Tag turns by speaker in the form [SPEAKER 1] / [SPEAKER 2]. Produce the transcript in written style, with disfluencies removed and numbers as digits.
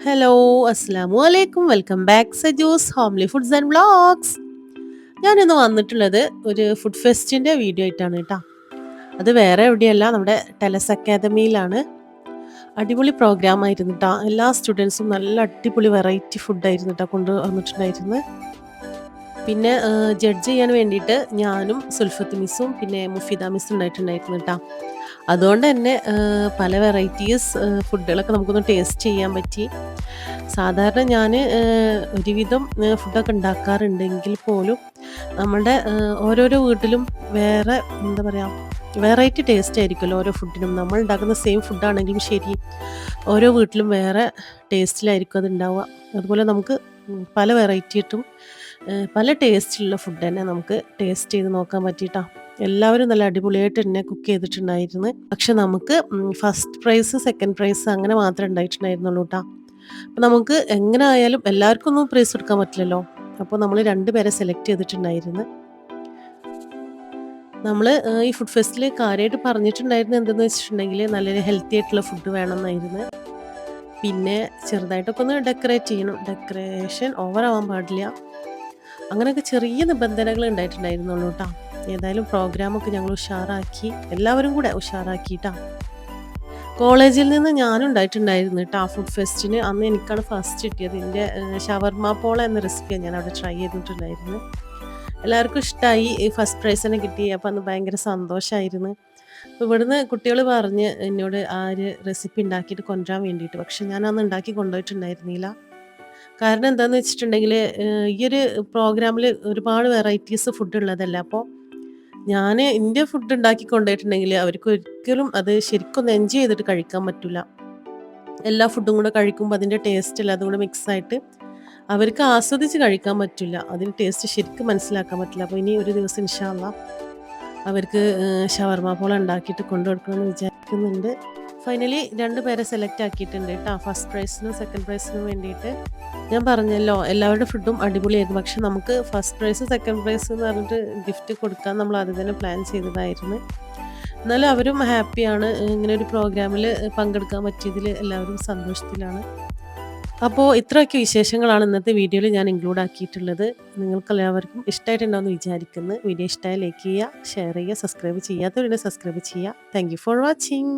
[SPEAKER 1] Hello, അസ്സലാമു അലൈക്കും. Welcome back Saju's homely foods and vlogs. ഞാനിന്ന് വന്നിട്ടുള്ളത് ഒരു ഫുഡ് ഫെസ്റ്റിൻ്റെ വീഡിയോ ആയിട്ടാണ് കേട്ടോ. അത് വേറെ എവിടെയല്ല, നമ്മുടെ ടെലസ് അക്കാദമിയിലാണ്. അടിപൊളി പ്രോഗ്രാം ആയിരുന്നു കേട്ടോ. എല്ലാ സ്റ്റുഡൻസും നല്ല അടിപൊളി വെറൈറ്റി ഫുഡായിരുന്നു കേട്ടോ കൊണ്ട് വന്നിട്ടുണ്ടായിരുന്നത്. പിന്നെ ജഡ്ജ് ചെയ്യാൻ വേണ്ടിയിട്ട് ഞാനും സുൽഫത്ത് മിസ്സും പിന്നെ മുഫിദ മിസ്സും ഉണ്ടായിട്ടുണ്ടായിരുന്നു കേട്ടോ. അതുകൊണ്ട് തന്നെ പല വെറൈറ്റീസ് ഫുഡുകളൊക്കെ നമുക്കൊന്ന് ടേസ്റ്റ് ചെയ്യാൻ പറ്റി. സാധാരണ ഞാൻ ഒരുവിധം ഫുഡൊക്കെ ഉണ്ടാക്കാറുണ്ടെങ്കിൽ പോലും നമ്മളുടെ ഓരോരോ വീട്ടിലും വേറെ എന്താ പറയുക, വെറൈറ്റി ടേസ്റ്റ് ആയിരിക്കുമല്ലോ ഓരോ ഫുഡിനും. നമ്മൾ ഉണ്ടാക്കുന്ന സെയിം ഫുഡാണെങ്കിലും ശരി, ഓരോ വീട്ടിലും വേറെ ടേസ്റ്റിലായിരിക്കും അത് ഉണ്ടാവുക. അതുപോലെ നമുക്ക് പല വെറൈറ്റി ആയിട്ടും പല ടേസ്റ്റിലുള്ള ഫുഡ് തന്നെ നമുക്ക് ടേസ്റ്റ് ചെയ്ത് നോക്കാൻ പറ്റിയിട്ടാ. എല്ലാവരും നല്ല അടിപൊളിയായിട്ട് തന്നെ കുക്ക് ചെയ്തിട്ടുണ്ടായിരുന്നു. പക്ഷെ നമുക്ക് ഫസ്റ്റ് പ്രൈസ് സെക്കൻഡ് പ്രൈസ് അങ്ങനെ മാത്രമേ ഉണ്ടായിട്ടുണ്ടായിരുന്നുള്ളൂ കേട്ടോ. അപ്പം നമുക്ക് എങ്ങനെ ആയാലും എല്ലാവർക്കും ഒന്നും പ്രൈസ് കൊടുക്കാൻ പറ്റില്ലല്ലോ. അപ്പോൾ നമ്മൾ 2 പേരെ സെലക്ട് ചെയ്തിട്ടുണ്ടായിരുന്നു. നമ്മൾ ഈ ഫുഡ് ഫെസ്റ്റിൽ കാര്യമായിട്ട് പറഞ്ഞിട്ടുണ്ടായിരുന്നത് എന്തെന്ന് വെച്ചിട്ടുണ്ടെങ്കിൽ നല്ലൊരു ഹെൽത്തി ആയിട്ടുള്ള ഫുഡ് വേണമെന്നായിരുന്നു. പിന്നെ ചെറുതായിട്ടൊക്കെ ഒന്ന് ഡെക്കറേറ്റ് ചെയ്യണം. ഡെക്കറേഷൻ ഓവറാവാൻ പാടില്ല. അങ്ങനെയൊക്കെ ചെറിയ നിബന്ധനകൾ ഉണ്ടായിട്ടുണ്ടായിരുന്നുള്ളൂ കേട്ടോ. ഏതായാലും പ്രോഗ്രാമൊക്കെ ഞങ്ങൾ ഉഷാറാക്കി, എല്ലാവരും കൂടെ ഉഷാറാക്കിയിട്ടാ. കോളേജിൽ നിന്ന് ഞാനും ഉണ്ടായിട്ടുണ്ടായിരുന്നു കേട്ടോ ഫുഡ് ഫെസ്റ്റിന്. അന്ന് എനിക്കാണ് ഫസ്റ്റ് കിട്ടിയത്. എൻ്റെ ഷവർമ പോള എന്ന റെസിപ്പിയാണ് ഞാൻ അവിടെ ട്രൈ ചെയ്തിട്ടുണ്ടായിരുന്നു. എല്ലാവർക്കും ഇഷ്ടമായി. ഫസ്റ്റ് പ്രൈസ് തന്നെ കിട്ടി. അപ്പോൾ അന്ന് ഭയങ്കര സന്തോഷമായിരുന്നു. അപ്പോൾ ഇവിടുന്ന് കുട്ടികൾ പറഞ്ഞ് എന്നോട് ആ ഒരു റെസിപ്പി ഉണ്ടാക്കിയിട്ട് കൊണ്ടുവരാൻ വേണ്ടിയിട്ട്. പക്ഷെ ഞാൻ അന്ന് ഉണ്ടാക്കി കൊണ്ടുപോയിട്ടുണ്ടായിരുന്നില്ല. കാരണം എന്താണെന്ന് വെച്ചിട്ടുണ്ടെങ്കിൽ ഈ ഒരു പ്രോഗ്രാമിൽ ഒരുപാട് വെറൈറ്റീസ് ഫുഡ് ഉള്ളതല്ല. അപ്പോൾ ഞാൻ എൻ്റെ ഫുഡ് ഉണ്ടാക്കി കൊണ്ടുപോയിട്ടുണ്ടെങ്കിൽ അവർക്ക് ഒരിക്കലും അത് ശരിക്കൊന്ന് എൻജോയ് ചെയ്തിട്ട് കഴിക്കാൻ പറ്റില്ല. എല്ലാ ഫുഡും കൂടെ കഴിക്കുമ്പോൾ അതിൻ്റെ ടേസ്റ്റ് എല്ലാം അതും കൂടെ മിക്സായിട്ട് അവർക്ക് ആസ്വദിച്ച് കഴിക്കാൻ പറ്റില്ല. അതിൻ്റെ ടേസ്റ്റ് ശരിക്കും മനസ്സിലാക്കാൻ പറ്റില്ല. അപ്പോൾ ഇനി ഒരു ദിവസം ഇൻഷാ അള്ളാ അവർക്ക് ഷവർമ പോള ഉണ്ടാക്കിയിട്ട് കൊണ്ടു കൊടുക്കണമെന്ന് വിചാരിക്കുന്നുണ്ട്. ഫൈനലി 2 പേരെ സെലക്ട് ആക്കിയിട്ടുണ്ട് കേട്ടോ ഫസ്റ്റ് പ്രൈസിനും സെക്കൻഡ് പ്രൈസിനും വേണ്ടിയിട്ട്. ഞാൻ പറഞ്ഞല്ലോ എല്ലാവരുടെ ഫുഡും അടിപൊളിയായിരുന്നു. പക്ഷെ നമുക്ക് ഫസ്റ്റ് പ്രൈസ് സെക്കൻഡ് പ്രൈസ് എന്ന് പറഞ്ഞിട്ട് ഗിഫ്റ്റ് കൊടുക്കാൻ നമ്മൾ ആദ്യം തന്നെ പ്ലാൻ ചെയ്തതായിരുന്നു. എന്നാലും അവരും ഹാപ്പിയാണ്. ഇങ്ങനെ ഒരു പ്രോഗ്രാമിൽ പങ്കെടുക്കാൻ പറ്റിയതിൽ എല്ലാവരും സന്തോഷത്തിലാണ്. അപ്പോൾ ഇത്രയൊക്കെ വിശേഷങ്ങളാണ് ഇന്നത്തെ വീഡിയോയിൽ ഞാൻ ഇൻക്ലൂഡ് ആക്കിയിട്ടുള്ളത്. നിങ്ങൾക്കെല്ലാവർക്കും ഇഷ്ടമായിട്ടുണ്ടാവുമെന്ന് വിചാരിക്കുന്നു. വീഡിയോ ഇഷ്ടമായി ലൈക്ക് ചെയ്യുക, ഷെയർ ചെയ്യുക, സബ്സ്ക്രൈബ് ചെയ്യാത്തവരുണ്ടെങ്കിൽ സബ്സ്ക്രൈബ് ചെയ്യുക. Thank you for watching.